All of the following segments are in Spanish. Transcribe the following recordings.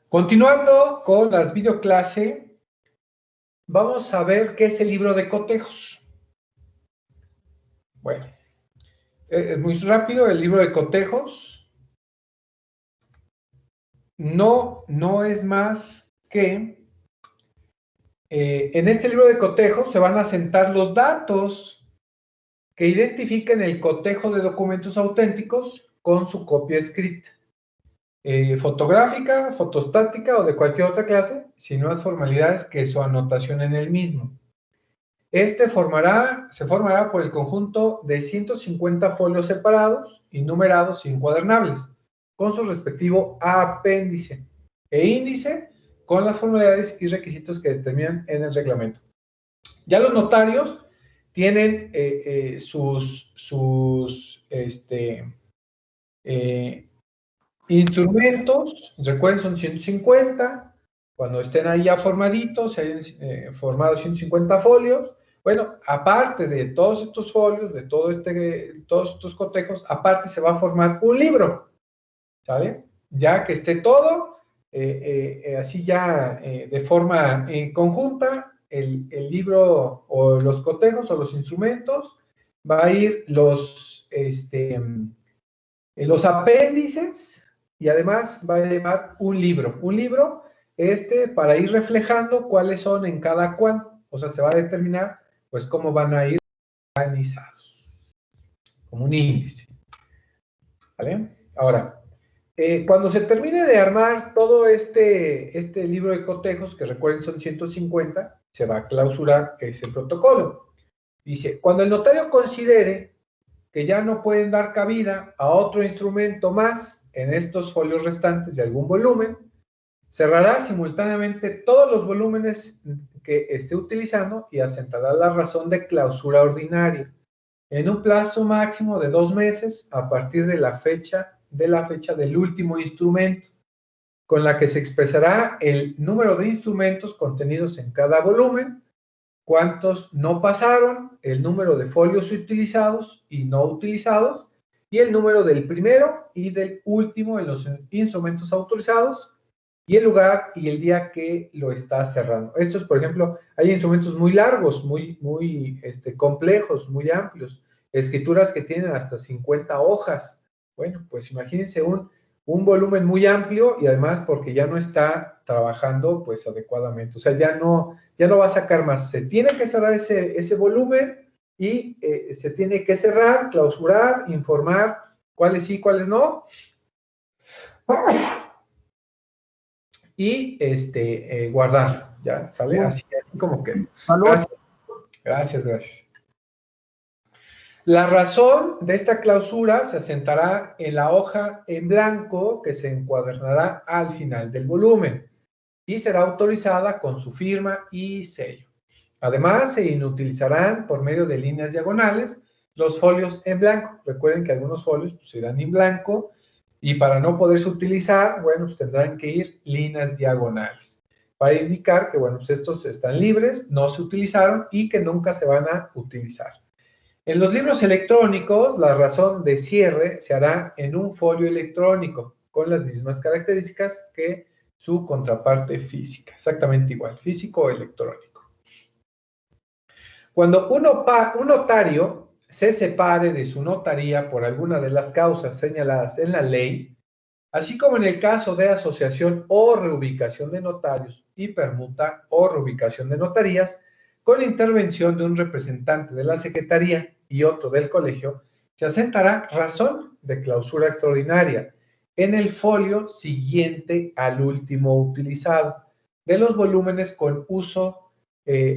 Continuando con las videoclase, vamos a ver qué es el libro de cotejos. Bueno, es muy rápido. El libro de cotejos no es más que en este libro de cotejos se van a sentar los datos que identifiquen el cotejo de documentos auténticos con su copia escrita. Fotográfica, fotostática o de cualquier otra clase, si no es formalidades que su anotación en el mismo. Se formará por el conjunto de 150 folios separados y numerados y encuadernables, con su respectivo apéndice e índice con las formalidades y requisitos que determinan en el reglamento. Ya los notarios tienen sus instrumentos, recuerden, son 150, cuando estén ahí ya formaditos, se hayan formado 150 folios. Bueno, aparte de todos estos folios, de todos estos cotejos, aparte se va a formar un libro, ¿sale? Ya que esté todo, así ya de forma conjunta, el libro o los cotejos o los instrumentos, va a ir los apéndices, y además va a llevar un libro para ir reflejando cuáles son en cada cual, o sea, se va a determinar pues cómo van a ir organizados, como un índice, ¿vale? Ahora, cuando se termine de armar todo este libro de cotejos, que recuerden son 150, se va a clausurar ese protocolo. Dice, cuando el notario considere que ya no pueden dar cabida a otro instrumento más en estos folios restantes de algún volumen, cerrará simultáneamente todos los volúmenes que esté utilizando y asentará la razón de clausura ordinaria en un plazo máximo de 2 meses a partir de la fecha del último instrumento, con la que se expresará el número de instrumentos contenidos en cada volumen, cuántos no pasaron, el número de folios utilizados y no utilizados, y el número del primero y del último en los instrumentos autorizados, y el lugar y el día que lo está cerrando. Estos, por ejemplo, hay instrumentos muy largos, muy complejos, muy amplios, escrituras que tienen hasta 50 hojas. Bueno, pues imagínense un volumen muy amplio, y además porque ya no está trabajando pues adecuadamente, o sea, ya no va a sacar más. Se tiene que cerrar ese volumen y se tiene que cerrar, clausurar, informar cuáles sí, cuáles no, y guardarlo, ¿ya? ¿Sale? Así como que. Salud. Gracias. La razón de esta clausura se asentará en la hoja en blanco que se encuadernará al final del volumen y será autorizada con su firma y sello. Además, se inutilizarán por medio de líneas diagonales los folios en blanco. Recuerden que algunos folios pues, irán en blanco, y para no poderse utilizar, bueno, pues tendrán que ir líneas diagonales para indicar que, bueno, pues estos están libres, no se utilizaron y que nunca se van a utilizar. En los libros electrónicos, la razón de cierre se hará en un folio electrónico con las mismas características que su contraparte física, exactamente igual, físico o electrónico. Cuando un notario se separe de su notaría por alguna de las causas señaladas en la ley, así como en el caso de asociación o reubicación de notarios y permuta o reubicación de notarías, con la intervención de un representante de la Secretaría y otro del colegio, se asentará razón de clausura extraordinaria en el folio siguiente al último utilizado de los volúmenes con uso,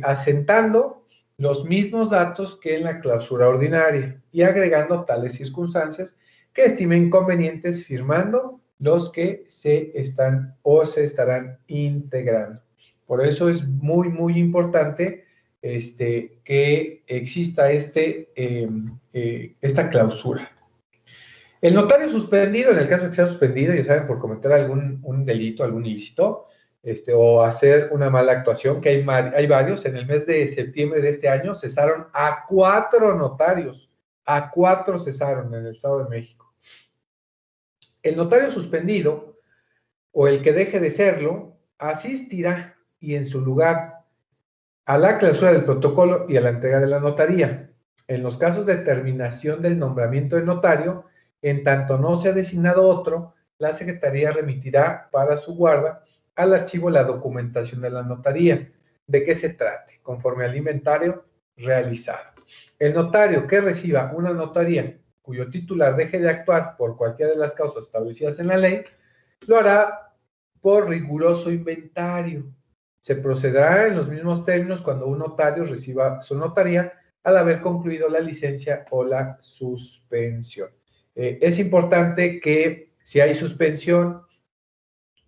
asentando los mismos datos que en la clausura ordinaria y agregando tales circunstancias que estimen convenientes, firmando los que se están o se estarán integrando. Por eso es muy, muy importante que exista esta clausura. El notario suspendido, en el caso de que sea suspendido, ya saben, por cometer un delito, algún ilícito, o hacer una mala actuación, que hay varios. En el mes de septiembre de este año cesaron a 4 notarios, a 4 cesaron en el Estado de México. El notario suspendido o el que deje de serlo, asistirá y en su lugar a la clausura del protocolo y a la entrega de la notaría. En los casos de terminación del nombramiento de notario, en tanto no sea designado otro, la Secretaría remitirá para su guarda al archivo la documentación de la notaría, de qué se trate, conforme al inventario realizado. El notario que reciba una notaría cuyo titular deje de actuar por cualquiera de las causas establecidas en la ley, lo hará por riguroso inventario. Se procederá en los mismos términos cuando un notario reciba su notaría al haber concluido la licencia o la suspensión. Es importante que si hay suspensión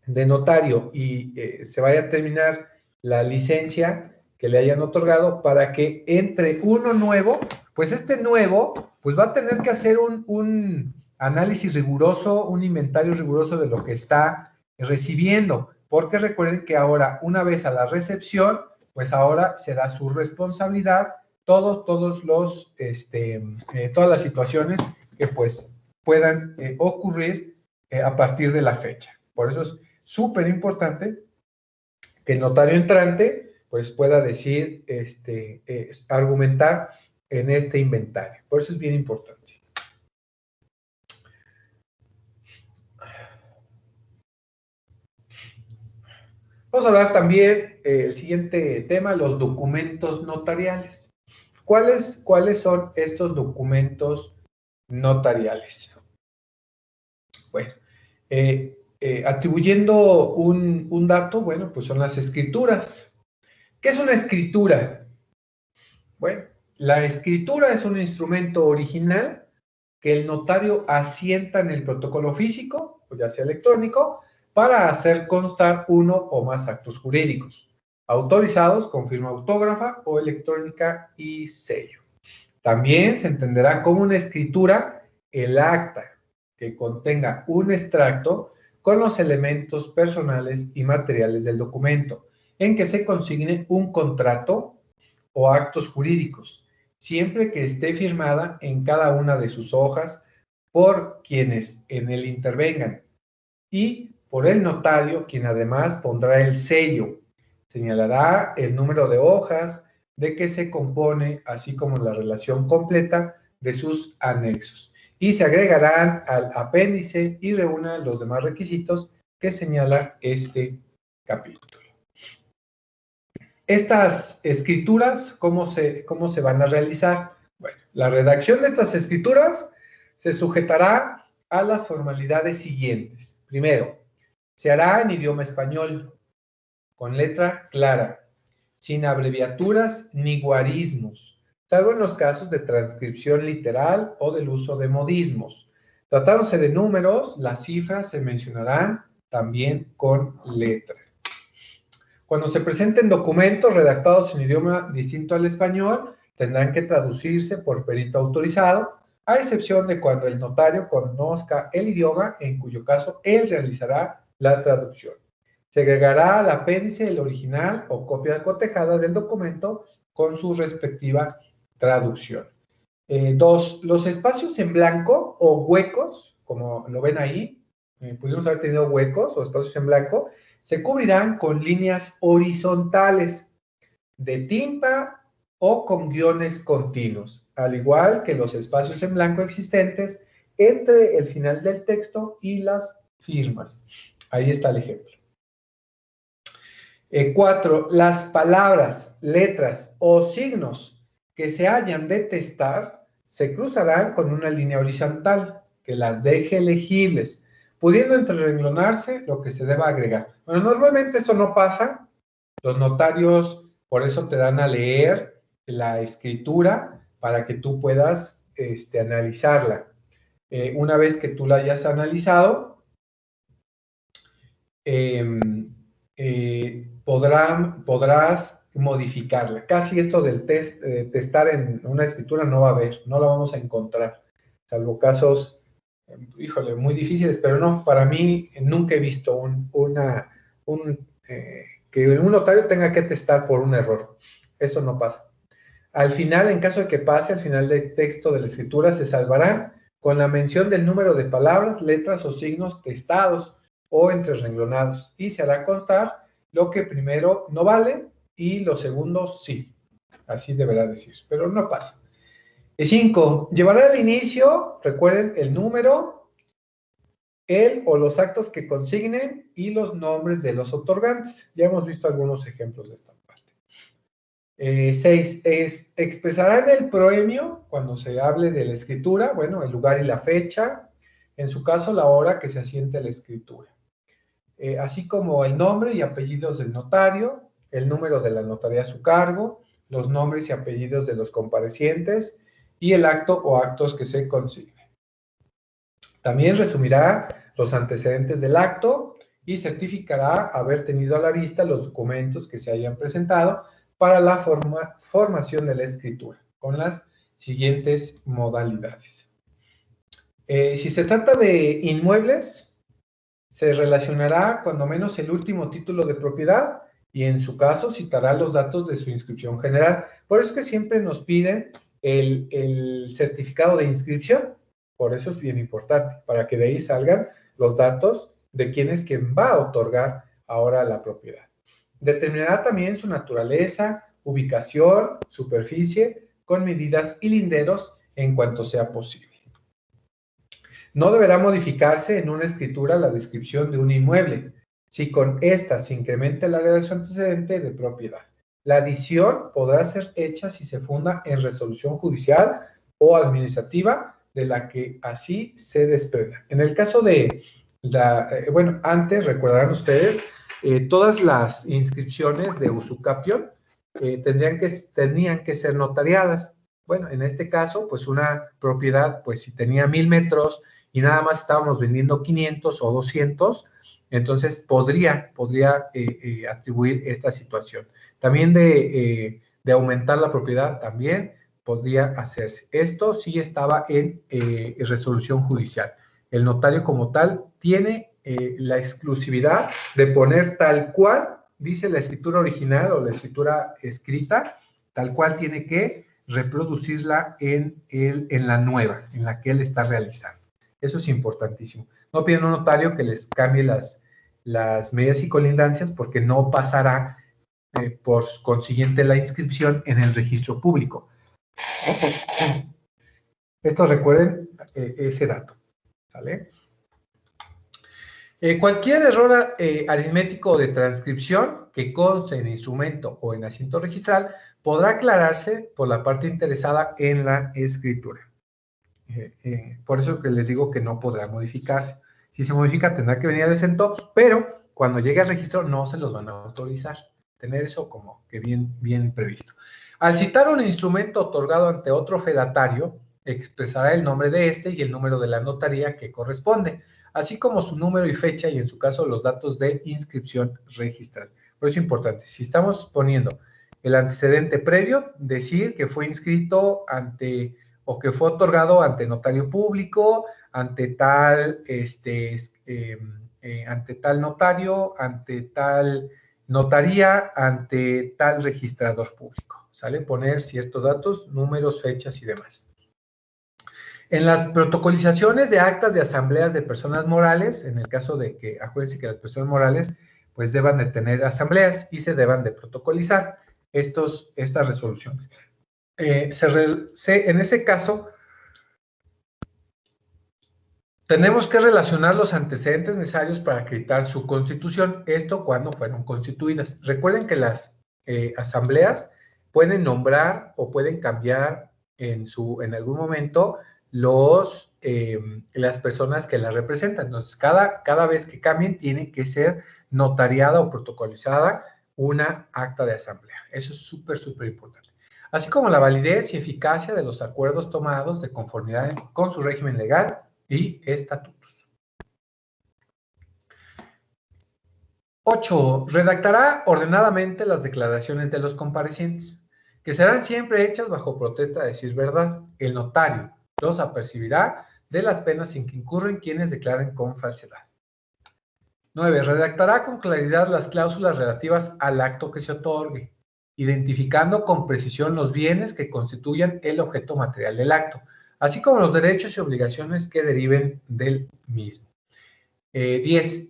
de notario y se vaya a terminar la licencia que le hayan otorgado para que entre uno nuevo, pues este nuevo pues va a tener que hacer un análisis riguroso, un inventario riguroso de lo que está recibiendo, porque recuerden que ahora una vez a la recepción, pues ahora será su responsabilidad todas las situaciones que pues puedan ocurrir a partir de la fecha. Por eso es súper importante que el notario entrante pues pueda decir, argumentar en este inventario. Por eso es bien importante. Vamos a hablar también, el siguiente tema, los documentos notariales. ¿Cuáles son estos documentos notariales? Bueno, atribuyendo un dato, bueno, pues son las escrituras. ¿Qué es una escritura? Bueno, la escritura es un instrumento original que el notario asienta en el protocolo físico, o ya sea electrónico, para hacer constar uno o más actos jurídicos, autorizados con firma autógrafa o electrónica y sello. También se entenderá como una escritura el acta que contenga un extracto con los elementos personales y materiales del documento, en que se consigne un contrato o actos jurídicos, siempre que esté firmada en cada una de sus hojas por quienes en él intervengan y por el notario, quien además pondrá el sello, señalará el número de hojas de que se compone, así como la relación completa de sus anexos, y se agregarán al apéndice y reúnan los demás requisitos que señala este capítulo. Estas escrituras, ¿cómo se van a realizar? Bueno, la redacción de estas escrituras se sujetará a las formalidades siguientes. Primero, se hará en idioma español, con letra clara, sin abreviaturas ni guarismos, salvo en los casos de transcripción literal o del uso de modismos. Tratándose de números, las cifras se mencionarán también con letra. Cuando se presenten documentos redactados en idioma distinto al español, tendrán que traducirse por perito autorizado, a excepción de cuando el notario conozca el idioma, en cuyo caso él realizará la traducción. Se agregará al apéndice el original o copia cotejada del documento con su respectiva traducción. 2. Los espacios en blanco o huecos, como lo ven ahí, pudimos haber tenido huecos o espacios en blanco, se cubrirán con líneas horizontales de tinta o con guiones continuos, al igual que los espacios en blanco existentes entre el final del texto y las firmas. Ahí está el ejemplo. 4. Las palabras, letras o signos que se hayan de testar se cruzarán con una línea horizontal que las deje legibles, pudiendo entrerenglonarse lo que se deba agregar. Bueno, normalmente esto no pasa. Los notarios por eso te dan a leer la escritura para que tú puedas analizarla. Una vez que tú la hayas analizado, podrás modificarla. Casi esto del testar en una escritura no va a haber, no la vamos a encontrar, salvo casos, híjole, muy difíciles, pero no, para mí nunca he visto que un notario tenga que testar por un error. Eso no pasa. Al final, en caso de que pase, al final del texto de la escritura se salvará con la mención del número de palabras, letras o signos testados, o entre renglonados y se hará constar lo que primero no vale y lo segundo sí. Así deberá decir, pero no pasa. 5. Llevará al inicio, recuerden, el número, el o los actos que consignen y los nombres de los otorgantes. Ya hemos visto algunos ejemplos de esta parte. 6. Expresará en el proemio, cuando se hable de la escritura, bueno, el lugar y la fecha, en su caso la hora que se asiente la escritura. Así como el nombre y apellidos del notario, el número de la notaría a su cargo, los nombres y apellidos de los comparecientes y el acto o actos que se consignen. También resumirá los antecedentes del acto y certificará haber tenido a la vista los documentos que se hayan presentado para la formación de la escritura, con las siguientes modalidades. Si se trata de inmuebles, se relacionará cuando menos el último título de propiedad y en su caso citará los datos de su inscripción general. Por eso es que siempre nos piden el certificado de inscripción. Por eso es bien importante, para que de ahí salgan los datos de quién es quien va a otorgar ahora la propiedad. Determinará también su naturaleza, ubicación, superficie, con medidas y linderos en cuanto sea posible. No deberá modificarse en una escritura la descripción de un inmueble, si con esta se incrementa el área de su antecedente de propiedad. La adición podrá ser hecha si se funda en resolución judicial o administrativa de la que así se desprenda. En el caso de bueno, antes, recordarán ustedes, todas las inscripciones de usucapión tenían que ser notariadas. Bueno, en este caso, pues una propiedad, pues si tenía 1000 metros y nada más estábamos vendiendo 500 o 200, entonces podría atribuir esta situación. También de aumentar la propiedad, también podría hacerse. Esto sí estaba en resolución judicial. El notario como tal tiene la exclusividad de poner tal cual dice la escritura original o la escritura escrita, tal cual tiene que reproducirla en la nueva, en la que él está realizando. Eso es importantísimo. No piden a un notario que les cambie las medidas y colindancias porque no pasará por consiguiente la inscripción en el registro público. Esto recuerden ese dato, ¿vale? Cualquier error aritmético o de transcripción que conste en instrumento o en asiento registral podrá aclararse por la parte interesada en la escritura. Por eso que les digo que no podrá modificarse. Si se modifica tendrá que venir al exento, pero cuando llegue al registro no se los van a autorizar. Tener eso como que bien previsto. Al citar un instrumento otorgado ante otro fedatario, expresará el nombre de este y el número de la notaría que corresponde, así como su número y fecha y en su caso los datos de inscripción registral. Por eso es importante, si estamos poniendo el antecedente previo, decir que fue inscrito ante o que fue otorgado ante notario público, ante tal, ante tal notario, ante tal notaría, ante tal registrador público, ¿sale? Poner ciertos datos, números, fechas y demás. En las protocolizaciones de actas de asambleas de personas morales, en el caso de que, acuérdense que las personas morales, pues deban de tener asambleas y se deban de protocolizar estas resoluciones. En ese caso, tenemos que relacionar los antecedentes necesarios para acreditar su constitución, esto cuando fueron constituidas. Recuerden que las asambleas pueden nombrar o pueden cambiar en algún momento las personas que las representan. Entonces, cada vez que cambien, tiene que ser notariada o protocolizada una acta de asamblea. Eso es súper importante. Así como la validez y eficacia de los acuerdos tomados de conformidad con su régimen legal y estatutos. 8. Redactará ordenadamente las declaraciones de los comparecientes, que serán siempre hechas bajo protesta de decir verdad. El notario los apercibirá de las penas en que incurren quienes declaren con falsedad. 9. Redactará con claridad las cláusulas relativas al acto que se otorgue, identificando con precisión los bienes que constituyan el objeto material del acto, así como los derechos y obligaciones que deriven del mismo. 10.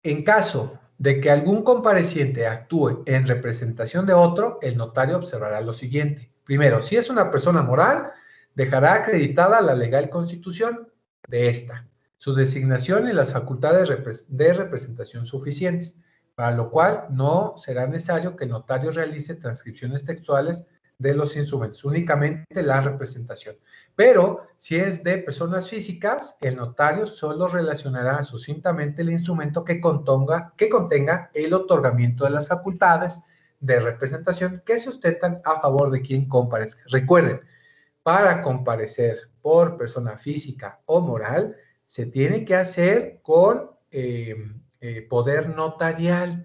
En caso de que algún compareciente actúe en representación de otro, el notario observará lo siguiente. Primero, si es una persona moral, dejará acreditada la legal constitución de esta, su designación y las facultades de representación suficientes, para lo cual no será necesario que el notario realice transcripciones textuales de los instrumentos, únicamente la representación. Pero si es de personas físicas, el notario solo relacionará sucintamente el instrumento que contenga el otorgamiento de las facultades de representación que se sustentan a favor de quien comparezca. Recuerden, para comparecer por persona física o moral, se tiene que hacer con poder notarial.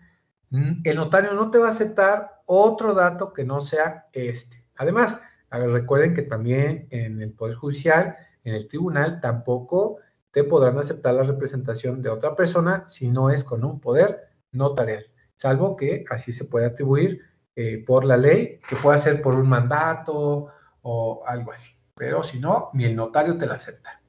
El notario no te va a aceptar otro dato que no sea este. Además, recuerden que también en el Poder Judicial, en el tribunal, tampoco te podrán aceptar la representación de otra persona si no es con un poder notarial, salvo que así se puede atribuir por la ley, que pueda ser por un mandato o algo así. Pero si no, ni el notario te la acepta.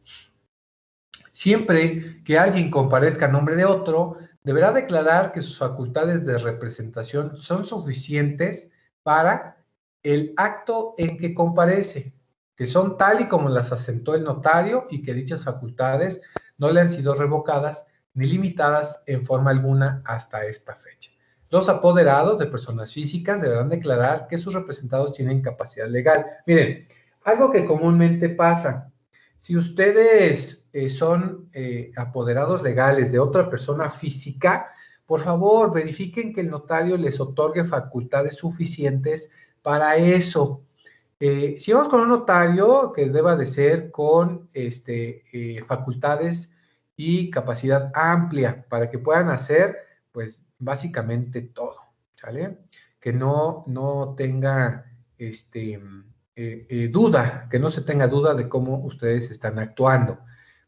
Siempre que alguien comparezca a nombre de otro, deberá declarar que sus facultades de representación son suficientes para el acto en que comparece, que son tal y como las asentó el notario y que dichas facultades no le han sido revocadas ni limitadas en forma alguna hasta esta fecha. Los apoderados de personas físicas deberán declarar que sus representados tienen capacidad legal. Miren, algo que comúnmente pasa, si ustedes son apoderados legales de otra persona física, por favor, verifiquen que el notario les otorgue facultades suficientes para eso. Si vamos con un notario, que deba de ser con facultades y capacidad amplia para que puedan hacer, pues, básicamente todo, ¿sale? Que no tenga duda, que no se tenga duda de cómo ustedes están actuando,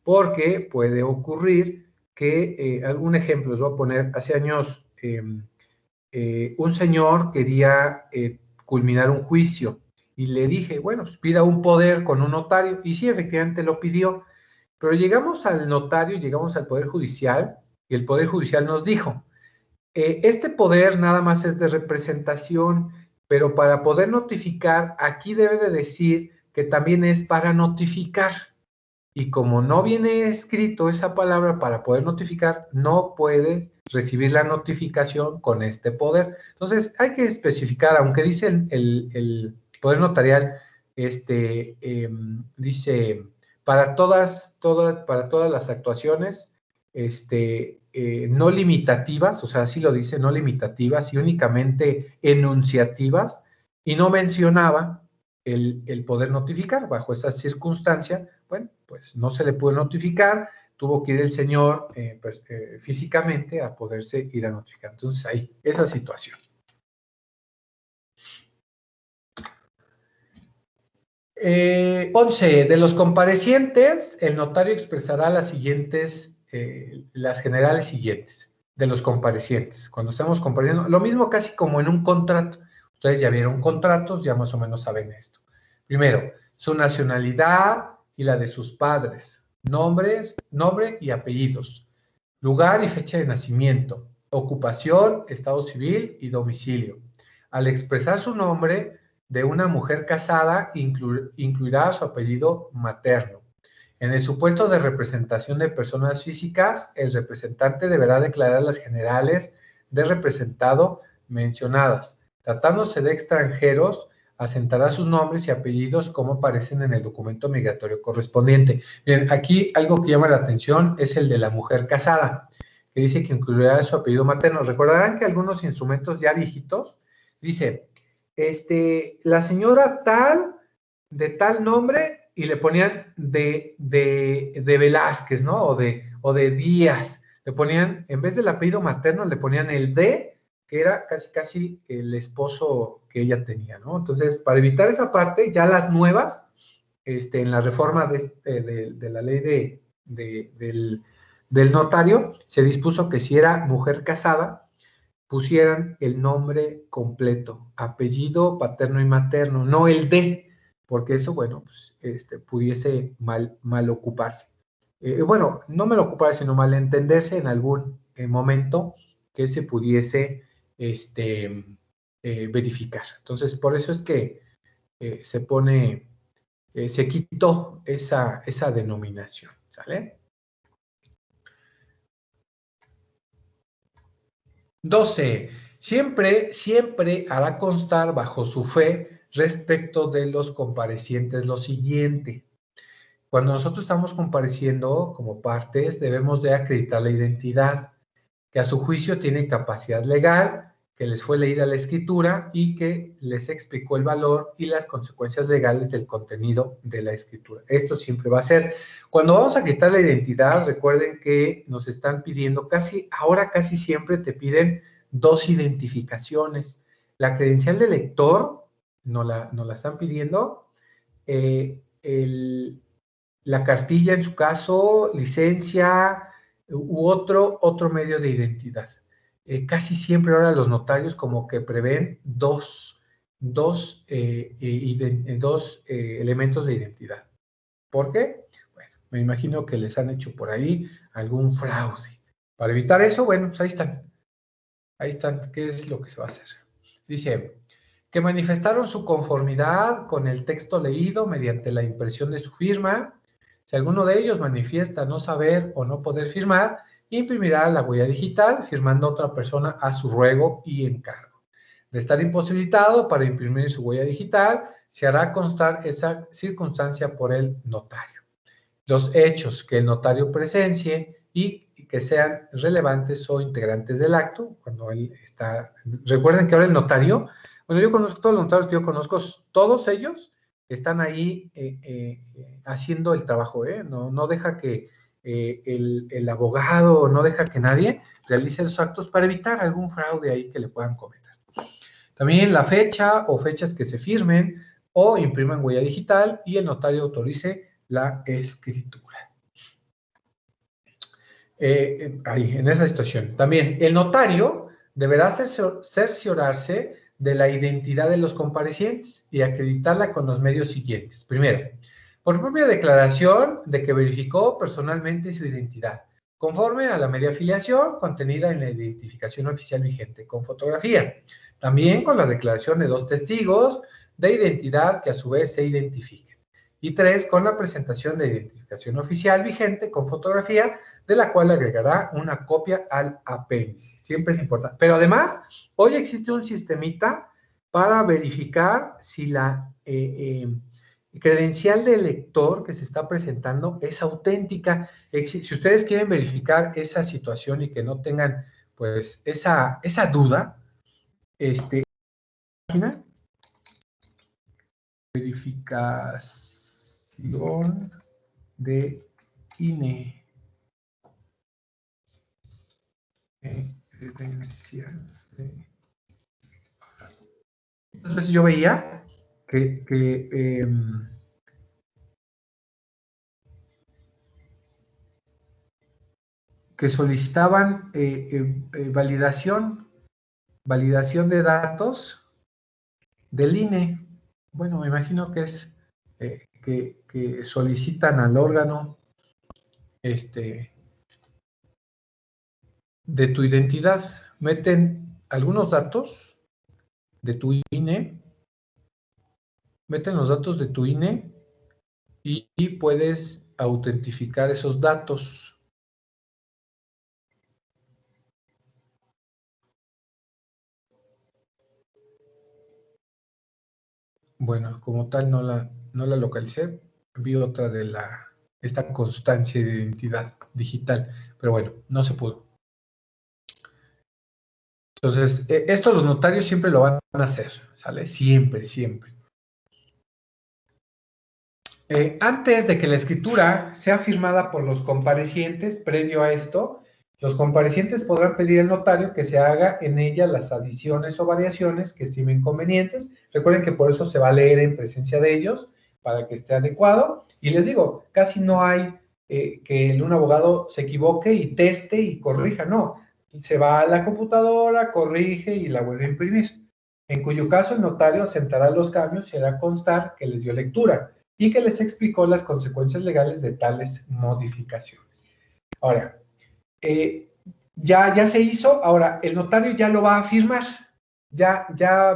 porque puede ocurrir que, algún ejemplo les voy a poner, hace años un señor quería culminar un juicio y le dije, bueno, pues pida un poder con un notario, y sí, efectivamente lo pidió, pero llegamos al notario, llegamos al Poder Judicial, y el Poder Judicial nos dijo, este poder nada más es de representación, pero para poder notificar, aquí debe de decir que también es para notificar. Y como no viene escrito esa palabra para poder notificar, no puedes recibir la notificación con este poder. Entonces, hay que especificar, aunque dice el poder notarial, dice, para todas las actuaciones, no limitativas, o sea, así lo dice, no limitativas y únicamente enunciativas, y no mencionaba el poder notificar. Bajo esa circunstancia, bueno, pues no se le pudo notificar, tuvo que ir el señor físicamente a poderse ir a notificar. Entonces, ahí, esa situación. 11. De los comparecientes, el notario expresará las generales siguientes de los comparecientes. Cuando estamos compareciendo, lo mismo casi como en un contrato. Ustedes ya vieron contratos, ya más o menos saben esto. Primero, su nacionalidad y la de sus padres, nombre y apellidos, lugar y fecha de nacimiento, ocupación, estado civil y domicilio. Al expresar su nombre de una mujer casada, incluirá su apellido materno. En el supuesto de representación de personas físicas, el representante deberá declarar las generales de representado mencionadas. Tratándose de extranjeros, asentará sus nombres y apellidos como aparecen en el documento migratorio correspondiente. Bien, aquí algo que llama la atención es el de la mujer casada, que dice que incluirá su apellido materno. Recordarán que algunos instrumentos ya viejitos, dice, la señora tal, de tal nombre, y le ponían de Velázquez, ¿no? O de Díaz. Le ponían, en vez del apellido materno, le ponían el de, que era casi el esposo que ella tenía, ¿no? Entonces, para evitar esa parte, ya las nuevas, en la reforma de la ley del notario, se dispuso que si era mujer casada, pusieran el nombre completo, apellido paterno y materno, no el de, porque eso, bueno, pues, pudiese mal ocuparse. Bueno, no mal ocuparse, sino mal entenderse en algún momento que se pudiese verificar. Entonces, por eso es que se quitó esa denominación, ¿sale? 12. Siempre hará constar bajo su fe respecto de los comparecientes lo siguiente. Cuando nosotros estamos compareciendo como partes, debemos de acreditar la identidad, que a su juicio tiene capacidad legal, que les fue leída la escritura y que les explicó el valor y las consecuencias legales del contenido de la escritura. Esto siempre va a ser. Cuando vamos a quitar la identidad, recuerden que nos están pidiendo ahora casi siempre te piden 2 identificaciones. La credencial de lector nos la están pidiendo, la cartilla en su caso, licencia u otro medio de identidad. Casi siempre ahora los notarios como que prevén dos elementos de identidad. ¿Por qué? Bueno, me imagino que les han hecho por ahí algún fraude. Para evitar eso, bueno, pues ahí están. Ahí están. ¿Qué es lo que se va a hacer? Dice que manifestaron su conformidad con el texto leído mediante la impresión de su firma. Si alguno de ellos manifiesta no saber o no poder firmar, imprimirá la huella digital firmando otra persona a su ruego y encargo. De estar imposibilitado para imprimir su huella digital, se hará constar esa circunstancia por el notario. Los hechos que el notario presencie y que sean relevantes o integrantes del acto, cuando él está... Recuerden que ahora el notario, bueno, yo conozco todos los notarios que yo conozco, todos ellos están ahí haciendo el trabajo, no deja que el abogado, no deja que nadie realice los actos para evitar algún fraude ahí que le puedan cometer. También la fecha o fechas que se firmen o impriman huella digital y el notario autorice la escritura. Ahí, en esa situación. También, el notario deberá cerciorarse de la identidad de los comparecientes y acreditarla con los medios siguientes. Primero, por propia declaración de que verificó personalmente su identidad, conforme a la media afiliación contenida en la identificación oficial vigente, con fotografía. También con la declaración de 2 testigos de identidad que a su vez se identifiquen. Y 3, con la presentación de identificación oficial vigente con fotografía, de la cual agregará una copia al apéndice. Siempre es importante. Pero además, hoy existe un sistemita para verificar si la credencial del lector que se está presentando es auténtica. Si ustedes quieren verificar esa situación y que no tengan, pues, esa duda, página verificación de INE. Credencial de... Muchas veces yo veía que solicitaban validación de datos del INE. Bueno, me imagino que es que solicitan al órgano de tu identidad, meten algunos datos de tu INE, meten los datos de tu INE y puedes autentificar esos datos. Bueno, como tal no la localicé, vi otra de esta constancia de identidad digital, pero bueno, no se pudo. Entonces, esto los notarios siempre lo van a hacer, ¿sale? Siempre. Antes de que la escritura sea firmada por los comparecientes, previo a esto, los comparecientes podrán pedir al notario que se haga en ella las adiciones o variaciones que estimen convenientes. Recuerden que por eso se va a leer en presencia de ellos, para que esté adecuado. Y les digo, casi no hay que un abogado se equivoque y teste y corrija, no. Se va a la computadora, corrige y la vuelve a imprimir. En cuyo caso el notario asentará los cambios y hará constar que les dio lectura y que les explicó las consecuencias legales de tales modificaciones. Ahora, ya se hizo, ahora el notario ya lo va a firmar, ya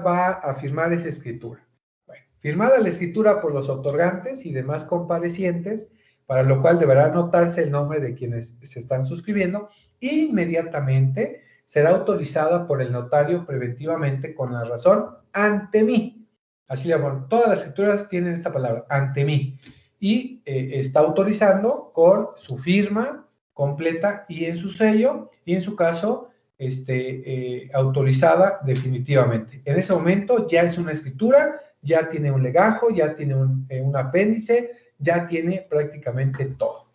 va a firmar esa escritura. Bueno, firmada la escritura por los otorgantes y demás comparecientes, para lo cual deberá anotarse el nombre de quienes se están suscribiendo, inmediatamente será autorizada por el notario preventivamente con la razón ante mí. Así le llaman, todas las escrituras tienen esta palabra, ante mí, y está autorizando con su firma completa y en su sello, y en su caso, autorizada definitivamente. En ese momento ya es una escritura, ya tiene un legajo, ya tiene un apéndice, ya tiene prácticamente todo.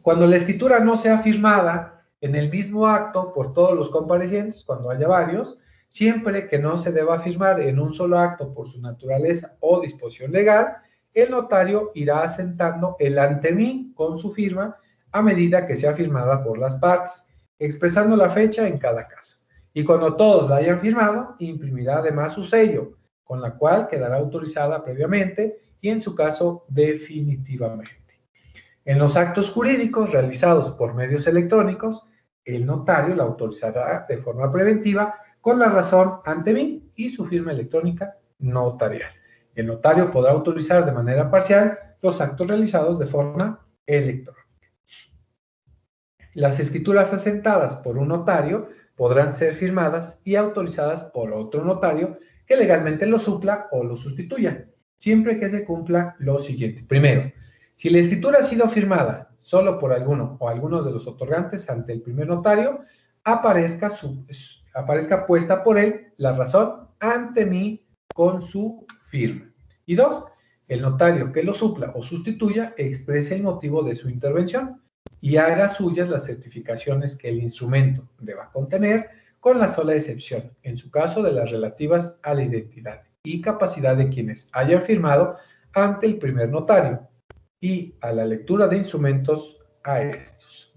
Cuando la escritura no sea firmada en el mismo acto por todos los comparecientes, cuando haya varios, siempre que no se deba firmar en un solo acto por su naturaleza o disposición legal, el notario irá asentando el ante mí con su firma a medida que sea firmada por las partes, expresando la fecha en cada caso. Y cuando todos la hayan firmado, imprimirá además su sello, con la cual quedará autorizada previamente y en su caso definitivamente. En los actos jurídicos realizados por medios electrónicos, el notario la autorizará de forma preventiva con la razón ante mí y su firma electrónica notarial. El notario podrá autorizar de manera parcial los actos realizados de forma electrónica. Las escrituras asentadas por un notario podrán ser firmadas y autorizadas por otro notario que legalmente lo supla o lo sustituya, siempre que se cumpla lo siguiente. Primero, si la escritura ha sido firmada solo por alguno o algunos de los otorgantes ante el primer notario, aparezca puesta por él la razón ante mí con su firma. Y dos, el notario que lo supla o sustituya exprese el motivo de su intervención y haga suyas las certificaciones que el instrumento deba contener, con la sola excepción, en su caso, de las relativas a la identidad y capacidad de quienes hayan firmado ante el primer notario y a la lectura de instrumentos a estos.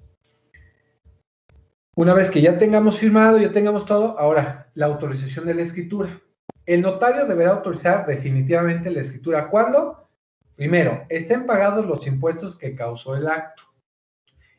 Una vez que ya tengamos firmado, ya tengamos todo, ahora la autorización de la escritura. El notario deberá autorizar definitivamente la escritura. ¿Cuándo? Primero, estén pagados los impuestos que causó el acto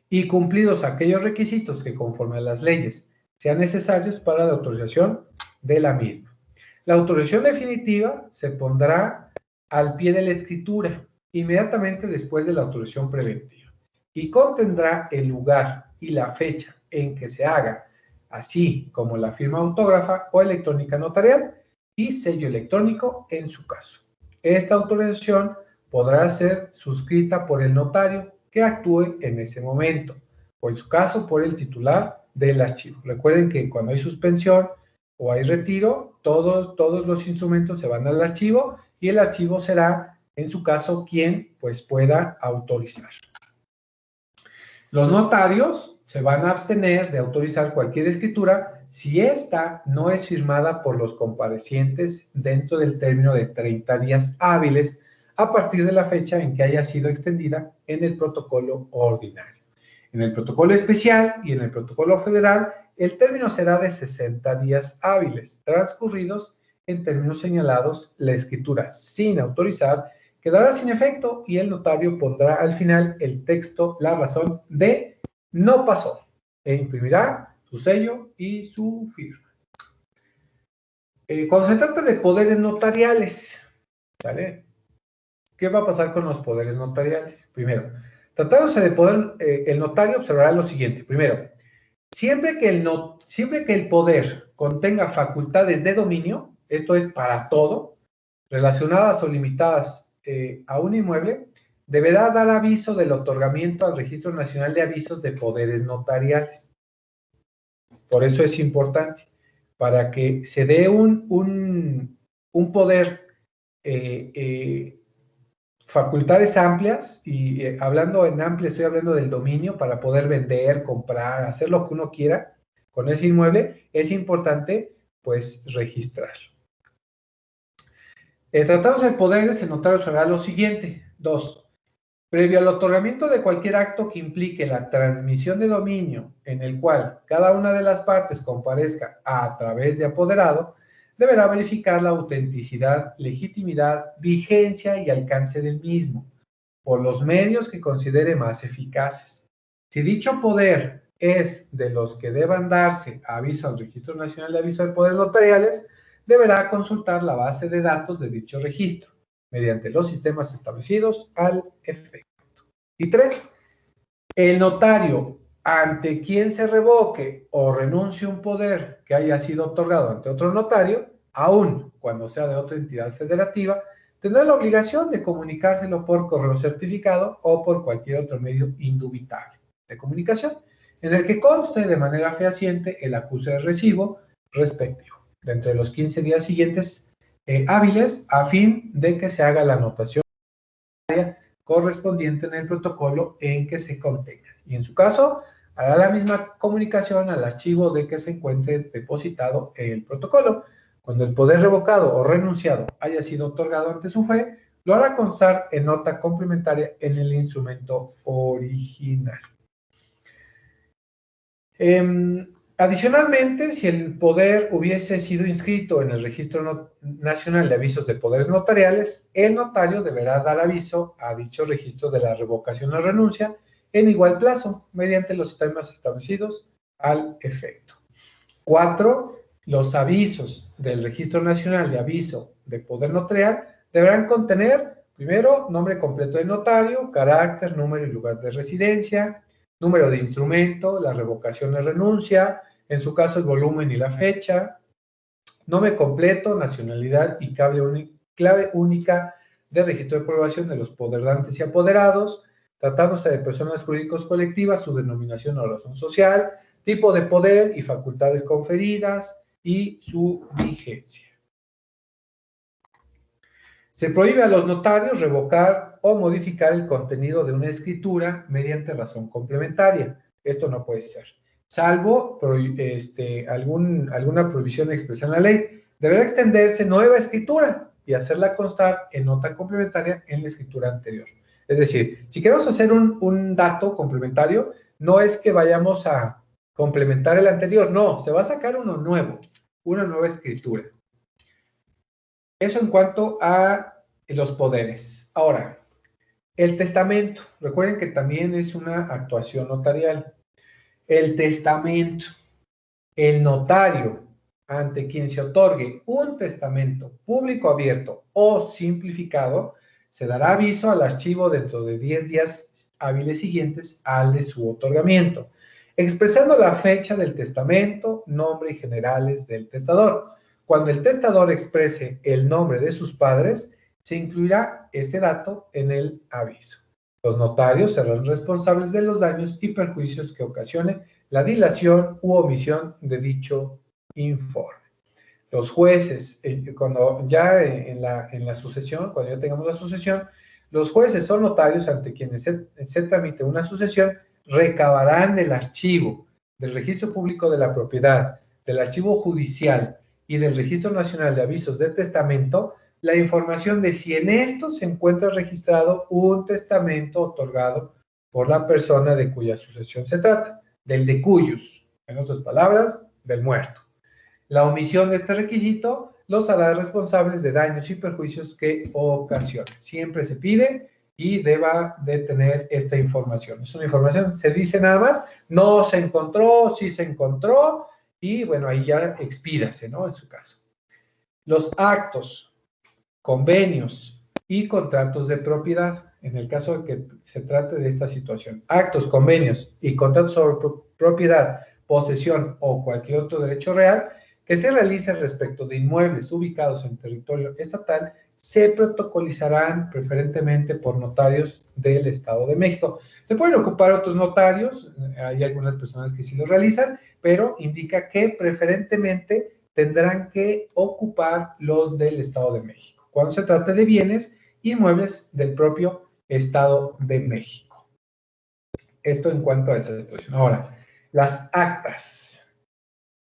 y cumplidos aquellos requisitos que conforme a las leyes sean necesarios para la autorización de la misma. La autorización definitiva se pondrá al pie de la escritura, inmediatamente después de la autorización preventiva, y contendrá el lugar y la fecha en que se haga, así como la firma autógrafa o electrónica notarial y sello electrónico en su caso. Esta autorización podrá ser suscrita por el notario que actúe en ese momento, o en su caso por el titular del archivo. Recuerden que cuando hay suspensión o hay retiro, todos los instrumentos se van al archivo y el archivo será, en su caso, quien pues pueda autorizar. Los notarios se van a abstener de autorizar cualquier escritura si ésta no es firmada por los comparecientes dentro del término de 30 días hábiles a partir de la fecha en que haya sido extendida en el protocolo ordinario. En el protocolo especial y en el protocolo federal, el término será de 60 días hábiles, transcurridos en términos señalados. La escritura sin autorizar quedará sin efecto y el notario pondrá al final el texto, la razón de no pasó, e imprimirá su sello y su firma. Cuando se trata de poderes notariales, ¿vale? ¿Qué va a pasar con los poderes notariales? Primero, tratándose de poder, el notario observará lo siguiente. Primero, siempre que el poder contenga facultades de dominio, esto es para todo, relacionadas o limitadas a un inmueble, deberá dar aviso del otorgamiento al Registro Nacional de Avisos de Poderes Notariales. Por eso es importante, para que se dé un poder facultades amplias, y hablando en amplio estoy hablando del dominio para poder vender, comprar, hacer lo que uno quiera con ese inmueble, es importante pues registrarlo. Tratados de poderes, el notario observará lo siguiente. 2. Previo al otorgamiento de cualquier acto que implique la transmisión de dominio en el cual cada una de las partes comparezca a través de apoderado, deberá verificar la autenticidad, legitimidad, vigencia y alcance del mismo, por los medios que considere más eficaces. Si dicho poder es de los que deban darse aviso al Registro Nacional de Aviso de Poderes Notariales, deberá consultar la base de datos de dicho registro mediante los sistemas establecidos al efecto. Y 3, el notario ante quien se revoque o renuncie un poder que haya sido otorgado ante otro notario, aun cuando sea de otra entidad federativa, tendrá la obligación de comunicárselo por correo certificado o por cualquier otro medio indubitable de comunicación, en el que conste de manera fehaciente el acuse de recibo respectivo, dentro de los 15 días siguientes hábiles, a fin de que se haga la anotación correspondiente en el protocolo en que se contenga. Y en su caso, hará la misma comunicación al archivo de que se encuentre depositado el protocolo. Cuando el poder revocado o renunciado haya sido otorgado ante su fe, lo hará constar en nota complementaria en el instrumento original. Adicionalmente, si el poder hubiese sido inscrito en el Registro Nacional de Avisos de Poderes Notariales, el notario deberá dar aviso a dicho registro de la revocación o renuncia en igual plazo, mediante los sistemas establecidos al efecto. 4. Los avisos del Registro Nacional de Aviso de Poder Notarial deberán contener, primero, nombre completo del notario, carácter, número y lugar de residencia, número de instrumento, la revocación de renuncia, en su caso el volumen y la fecha, nombre completo, nacionalidad y clave única de registro de aprobación de los poderdantes y apoderados, tratándose de personas jurídicas colectivas, su denominación o razón social, tipo de poder y facultades conferidas y su vigencia. Se prohíbe a los notarios revocar o modificar el contenido de una escritura mediante razón complementaria. Esto no puede ser, salvo alguna prohibición expresa en la ley. Deberá extenderse nueva escritura y hacerla constar en nota complementaria en la escritura anterior. Es decir, si queremos hacer un dato complementario, no es que vayamos a complementar el anterior, no, se va a sacar uno nuevo, una nueva escritura. Eso en cuanto a los poderes. Ahora, el testamento. Recuerden que también es una actuación notarial. El testamento. El notario ante quien se otorgue un testamento público abierto o simplificado, se dará aviso al archivo dentro de 10 días hábiles siguientes al de su otorgamiento, expresando la fecha del testamento, nombre y generales del testador. Cuando el testador exprese el nombre de sus padres, se incluirá este dato en el aviso. Los notarios serán responsables de los daños y perjuicios que ocasione la dilación u omisión de dicho informe. Los jueces, cuando ya en la sucesión, cuando ya tengamos la sucesión, los jueces o notarios ante quienes se tramite una sucesión recabarán del archivo, del registro público de la propiedad, del archivo judicial y del Registro Nacional de Avisos de Testamento la información de si en esto se encuentra registrado un testamento otorgado por la persona de cuya sucesión se trata, del de cuyos, en otras palabras, del muerto. La omisión de este requisito los hará responsables de daños y perjuicios que ocasionen. Siempre se pide y deba de tener esta información. Es una información, se dice nada más, no se encontró, sí se encontró, y bueno, ahí ya expídase, ¿no? En su caso. Los actos, convenios y contratos de propiedad, en el caso de que se trate de esta situación. Actos, convenios y contratos sobre propiedad, posesión o cualquier otro derecho real que se realice respecto de inmuebles ubicados en territorio estatal se protocolizarán preferentemente por notarios del Estado de México. Se pueden ocupar otros notarios, hay algunas personas que sí lo realizan, pero indica que preferentemente tendrán que ocupar los del Estado de México, cuando se trate de bienes inmuebles del propio Estado de México. Esto en cuanto a esa situación. Ahora, las actas.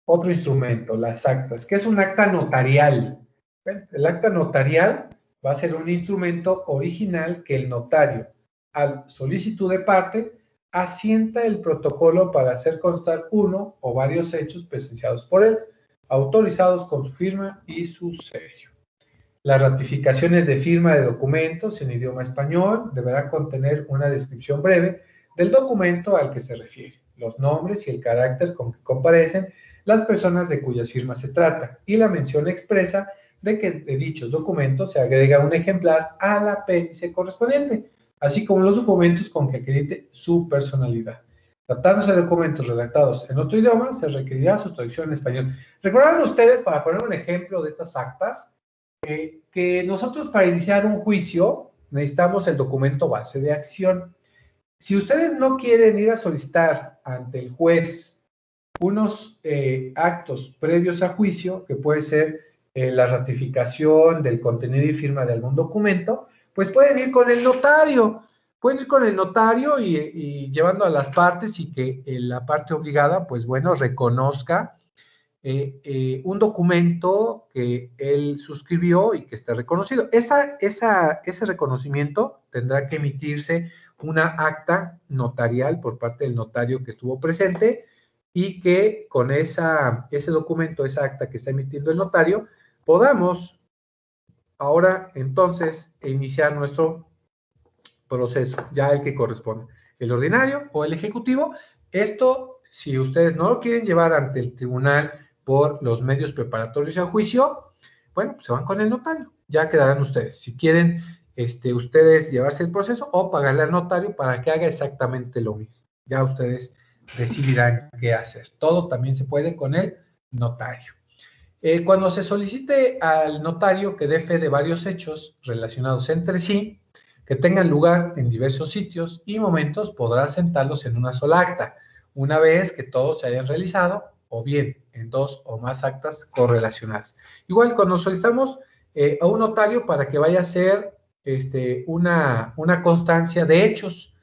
Otro instrumento, las actas. ¿Qué es un acta notarial? Bueno, el acta notarial va a ser un instrumento original que el notario, al solicitud de parte, asienta el protocolo para hacer constar uno o varios hechos presenciados por él, autorizados con su firma y su sello. Las ratificaciones de firma de documentos en idioma español deberán contener una descripción breve del documento al que se refiere. los nombres y el carácter con que comparecen las personas de cuyas firmas se trata y la mención expresa de que de dichos documentos se agrega un ejemplar al apéndice correspondiente, así como los documentos con que acredite su personalidad. Tratándose de documentos redactados en otro idioma, se requerirá su traducción en español. Recordarán ustedes, para poner un ejemplo de estas actas, que nosotros para iniciar un juicio necesitamos el documento base de acción. Si ustedes no quieren ir a solicitar ante el juez unos actos previos a juicio, que puede ser la ratificación del contenido y firma de algún documento, pues pueden ir con el notario. Pueden ir con el notario y llevando a las partes y que la parte obligada, pues bueno, reconozca un documento que él suscribió y que esté reconocido. Ese reconocimiento tendrá que emitirse una acta notarial por parte del notario que estuvo presente y que con ese documento, esa acta que está emitiendo el notario, podamos ahora entonces iniciar nuestro proceso, ya el que corresponde, el ordinario o el ejecutivo. Esto, si ustedes no lo quieren llevar ante el tribunal por los medios preparatorios al juicio, bueno, pues se van con el notario, ya quedarán ustedes. Si quieren ustedes llevarse el proceso o pagarle al notario para que haga exactamente lo mismo. Ya ustedes decidirán qué hacer. Todo también se puede con el notario. Cuando se solicite al notario que dé fe de varios hechos relacionados entre sí, que tengan lugar en diversos sitios y momentos, podrá sentarlos en una sola acta, una vez que todos se hayan realizado, o bien en dos o más actas correlacionadas. Igual cuando solicitamos a un notario para que vaya a hacer una constancia de hechos,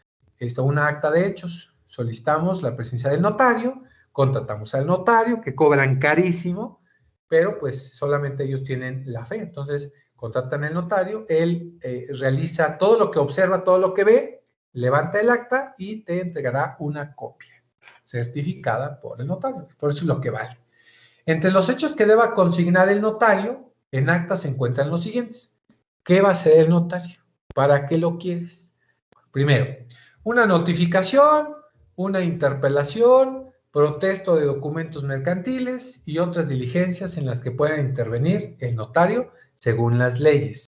una acta de hechos, solicitamos la presencia del notario, contratamos al notario, que cobran carísimo, pero pues solamente ellos tienen la fe. Entonces, contratan al notario, él realiza todo lo que observa, todo lo que ve, levanta el acta y te entregará una copia certificada por el notario. Por eso es lo que vale. Entre los hechos que deba consignar el notario, en acta se encuentran los siguientes. ¿Qué va a hacer el notario? ¿Para qué lo quieres? Primero, una notificación, una interpelación, protesto de documentos mercantiles y otras diligencias en las que pueda intervenir el notario según las leyes.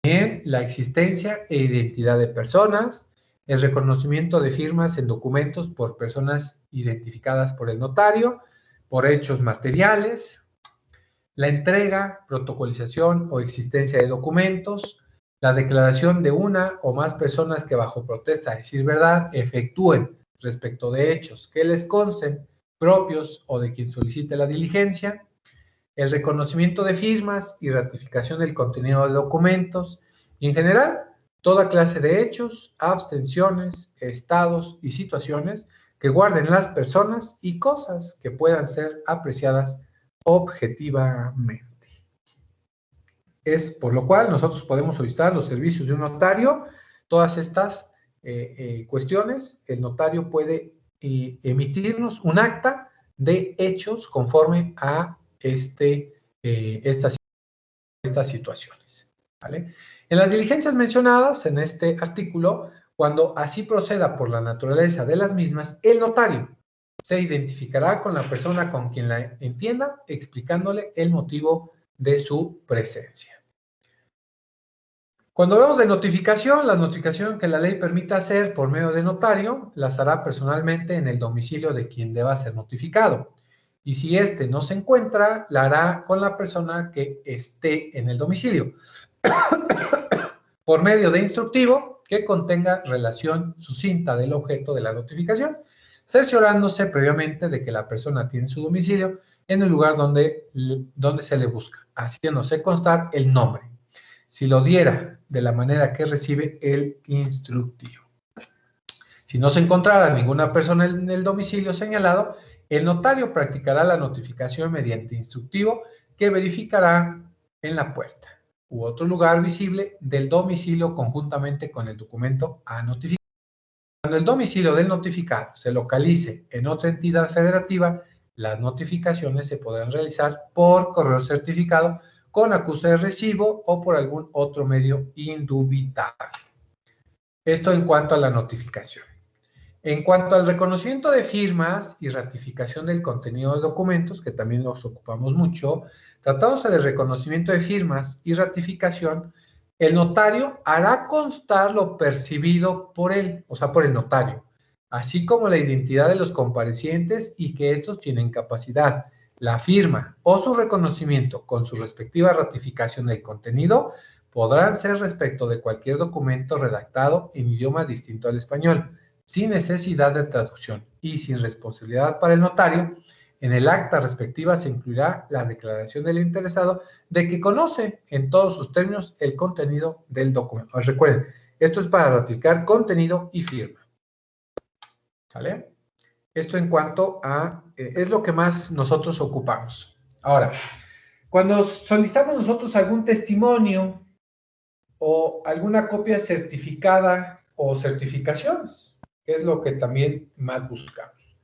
También la existencia e identidad de personas, el reconocimiento de firmas en documentos por personas identificadas por el notario, por hechos materiales, la entrega, protocolización o existencia de documentos, la declaración de una o más personas que bajo protesta de decir verdad efectúen respecto de hechos que les consten propios o de quien solicite la diligencia, el reconocimiento de firmas y ratificación del contenido de documentos y en general toda clase de hechos, abstenciones, estados y situaciones que guarden las personas y cosas que puedan ser apreciadas objetivamente. Es por lo cual nosotros podemos solicitar los servicios de un notario. Todas estas cuestiones, el notario puede emitirnos un acta de hechos conforme a estas situaciones. ¿Vale? En las diligencias mencionadas en este artículo, cuando así proceda por la naturaleza de las mismas, el notario se identificará con la persona con quien la entienda, explicándole el motivo de su presencia. Cuando hablamos de notificación, la notificación que la ley permita hacer por medio de notario, las hará personalmente en el domicilio de quien deba ser notificado. Y si éste no se encuentra, la hará con la persona que esté en el domicilio, por medio de instructivo que contenga relación sucinta del objeto de la notificación, cerciorándose previamente de que la persona tiene su domicilio en el lugar donde se le busca, haciéndose constar el nombre, si lo diera de la manera que recibe el instructivo. Si no se encontrara ninguna persona en el domicilio señalado, el notario practicará la notificación mediante instructivo que verificará en la puerta u otro lugar visible del domicilio conjuntamente con el documento a notificar. Cuando el domicilio del notificado se localice en otra entidad federativa, las notificaciones se podrán realizar por correo certificado con acuse de recibo o por algún otro medio indubitable. Esto en cuanto a la notificación. En cuanto al reconocimiento de firmas y ratificación del contenido de documentos, que también los ocupamos mucho, tratándose de reconocimiento de firmas y ratificación, el notario hará constar lo percibido por él, o sea, por el notario, así como la identidad de los comparecientes y que estos tienen capacidad. La firma o su reconocimiento con su respectiva ratificación del contenido podrán ser respecto de cualquier documento redactado en idioma distinto al español, sin necesidad de traducción y sin responsabilidad para el notario. En el acta respectiva se incluirá la declaración del interesado de que conoce en todos sus términos el contenido del documento. Recuerden, esto es para ratificar contenido y firma. ¿Sale? Esto en cuanto a, es lo que más nosotros ocupamos. Ahora, cuando solicitamos nosotros algún testimonio o alguna copia certificada o certificaciones, que es lo que también más buscamos.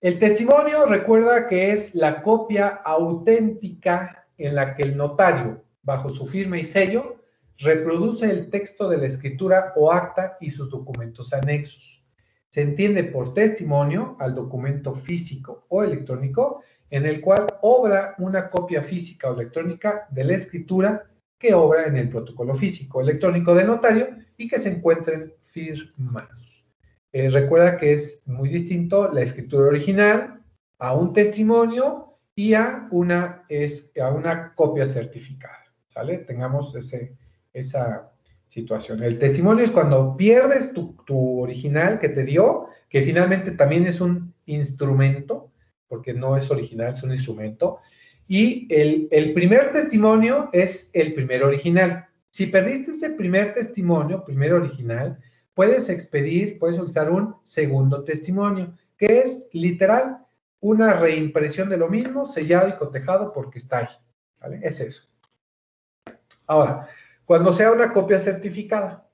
El testimonio, recuerda que es la copia auténtica en la que el notario, bajo su firma y sello, reproduce el texto de la escritura o acta y sus documentos anexos. Se entiende por testimonio al documento físico o electrónico en el cual obra una copia física o electrónica de la escritura que obra en el protocolo físico o electrónico del notario y que se encuentren firmados. Recuerda que es muy distinto la escritura original a un testimonio y a una copia certificada, ¿sale? Tengamos esa situación. El testimonio es cuando pierdes tu original que te dio, que finalmente también es un instrumento, porque no es original, es un instrumento, y el primer testimonio es el primer original. Si perdiste ese primer testimonio, primer original, puedes expedir, puedes utilizar un segundo testimonio, que es literal una reimpresión de lo mismo, sellado y cotejado porque está ahí, ¿vale? Es eso. Ahora, cuando sea una copia certificada.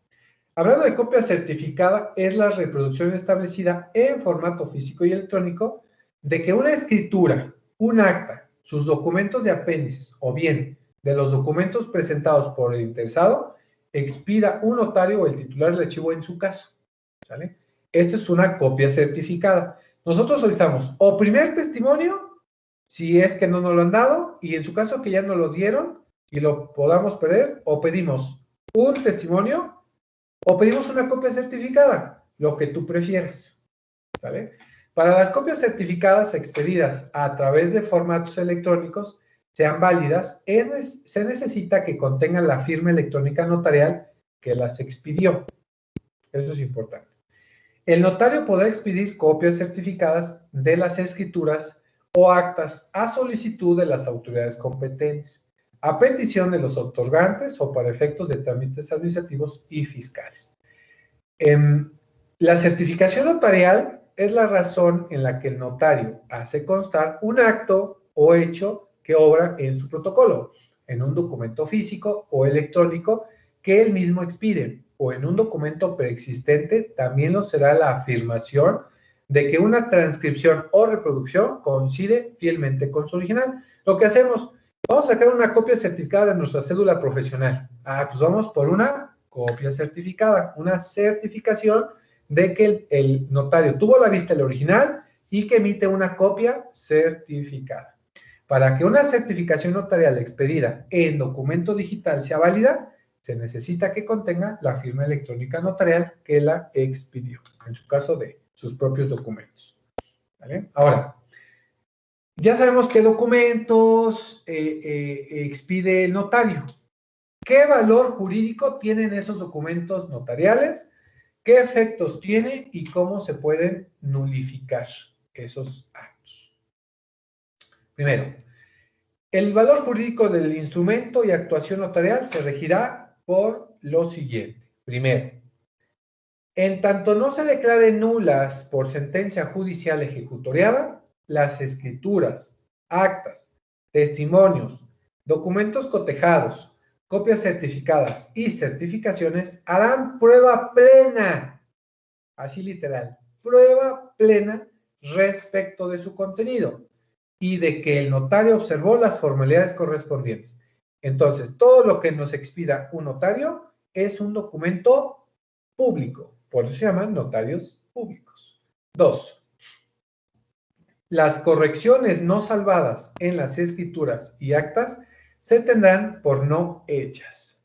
Hablando de copia certificada, es la reproducción establecida en formato físico y electrónico de que una escritura, un acta, sus documentos de apéndices o bien de los documentos presentados por el interesado, expida un notario o el titular del archivo en su caso, ¿vale? Esta es una copia certificada. Nosotros solicitamos o primer testimonio, si es que no nos lo han dado, y en su caso que ya nos lo dieron y lo podamos perder, o pedimos un testimonio o pedimos una copia certificada, lo que tú prefieras, ¿vale? Para las copias certificadas expedidas a través de formatos electrónicos, sean válidas, se necesita que contengan la firma electrónica notarial que las expidió. Eso es importante. El notario podrá expedir copias certificadas de las escrituras o actas a solicitud de las autoridades competentes, a petición de los otorgantes o para efectos de trámites administrativos y fiscales. La certificación notarial es la razón en la que el notario hace constar un acto o hecho que obra en su protocolo, en un documento físico o electrónico que él mismo expide, o en un documento preexistente, también lo será la afirmación de que una transcripción o reproducción coincide fielmente con su original. Lo que hacemos, vamos a sacar una copia certificada de nuestra cédula profesional. Pues vamos por una copia certificada, una certificación de que el notario tuvo a la vista el original y que emite una copia certificada. Para que una certificación notarial expedida en documento digital sea válida, se necesita que contenga la firma electrónica notarial que la expidió, en su caso de sus propios documentos. ¿Vale? Ahora, ya sabemos qué documentos expide el notario. ¿Qué valor jurídico tienen esos documentos notariales? ¿Qué efectos tiene y cómo se pueden nulificar esos actos? Primero, el valor jurídico del instrumento y actuación notarial se regirá por lo siguiente. Primero, en tanto no se declaren nulas por sentencia judicial ejecutoriada, las escrituras, actas, testimonios, documentos cotejados, copias certificadas y certificaciones harán prueba plena, así literal, prueba plena respecto de su contenido y de que el notario observó las formalidades correspondientes. Entonces, todo lo que nos expida un notario es un documento público, por eso se llaman notarios públicos. 2. Las correcciones no salvadas en las escrituras y actas se tendrán por no hechas.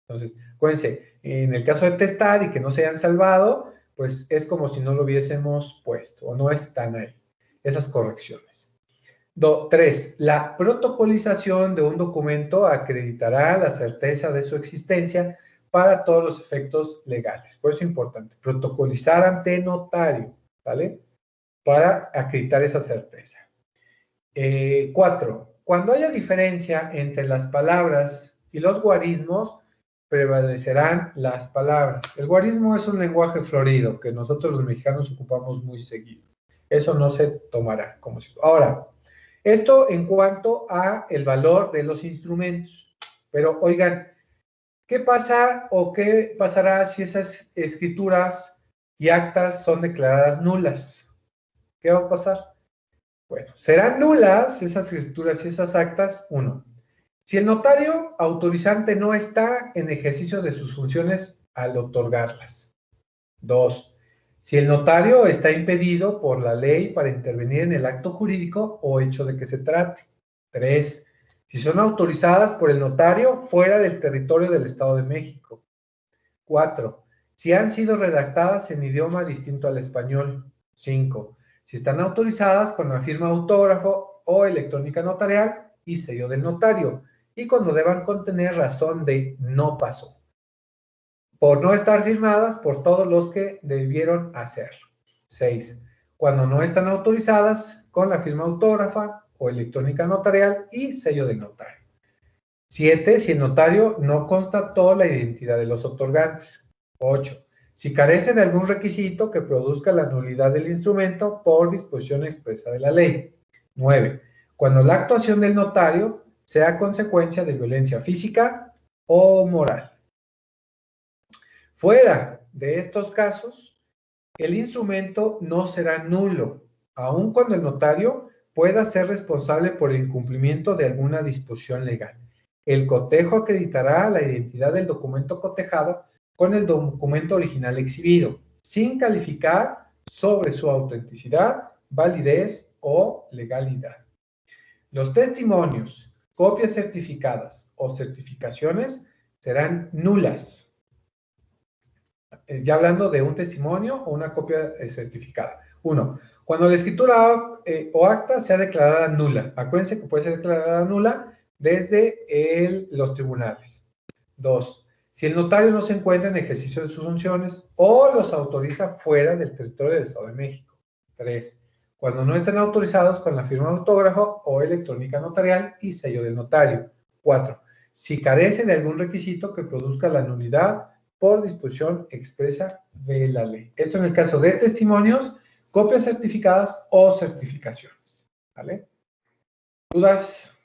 Entonces, acuérdense, en el caso de testar y que no se hayan salvado, pues es como si no lo hubiésemos puesto o no están ahí, esas correcciones. 3. La protocolización de un documento acreditará la certeza de su existencia para todos los efectos legales. Por eso es importante, protocolizar ante notario, ¿vale? Para acreditar esa certeza. 4. Cuando haya diferencia entre las palabras y los guarismos, prevalecerán las palabras. El guarismo es un lenguaje florido que nosotros los mexicanos ocupamos muy seguido. Eso no se tomará como si... Ahora, esto en cuanto a el valor de los instrumentos. Pero, oigan, ¿qué pasa o qué pasará si esas escrituras y actas son declaradas nulas? ¿Qué va a pasar? Bueno, serán nulas esas escrituras y esas actas, 1. Si el notario autorizante no está en ejercicio de sus funciones al otorgarlas. 2. Si el notario está impedido por la ley para intervenir en el acto jurídico o hecho de que se trate. 3. Si son autorizadas por el notario fuera del territorio del Estado de México. 4. Si han sido redactadas en idioma distinto al español. 5. Si están autorizadas con la firma autógrafo o electrónica notarial y sello del notario, y cuando deban contener razón de no pasó, por no estar firmadas por todos los que debieron hacer. 6. Cuando no están autorizadas con la firma autógrafa o electrónica notarial y sello del notario. 7. Si el notario no constató la identidad de los otorgantes. 8. Si carece de algún requisito que produzca la nulidad del instrumento por disposición expresa de la ley. 9. Cuando la actuación del notario sea consecuencia de violencia física o moral. Fuera de estos casos, el instrumento no será nulo, aun cuando el notario pueda ser responsable por el incumplimiento de alguna disposición legal. El cotejo acreditará la identidad del documento cotejado con el documento original exhibido, sin calificar sobre su autenticidad, validez o legalidad. Los testimonios, copias certificadas o certificaciones serán nulas. Ya hablando de un testimonio o una copia certificada. 1. Cuando la escritura o acta sea declarada nula. Acuérdense que puede ser declarada nula desde los tribunales. 2. Si el notario no se encuentra en ejercicio de sus funciones o los autoriza fuera del territorio del Estado de México. 3. Cuando no estén autorizados con la firma de autógrafo o electrónica notarial y sello del notario. 4. Si carece de algún requisito que produzca la nulidad por disposición expresa de la ley. Esto en el caso de testimonios, copias certificadas o certificaciones. ¿Vale? ¿Dudas?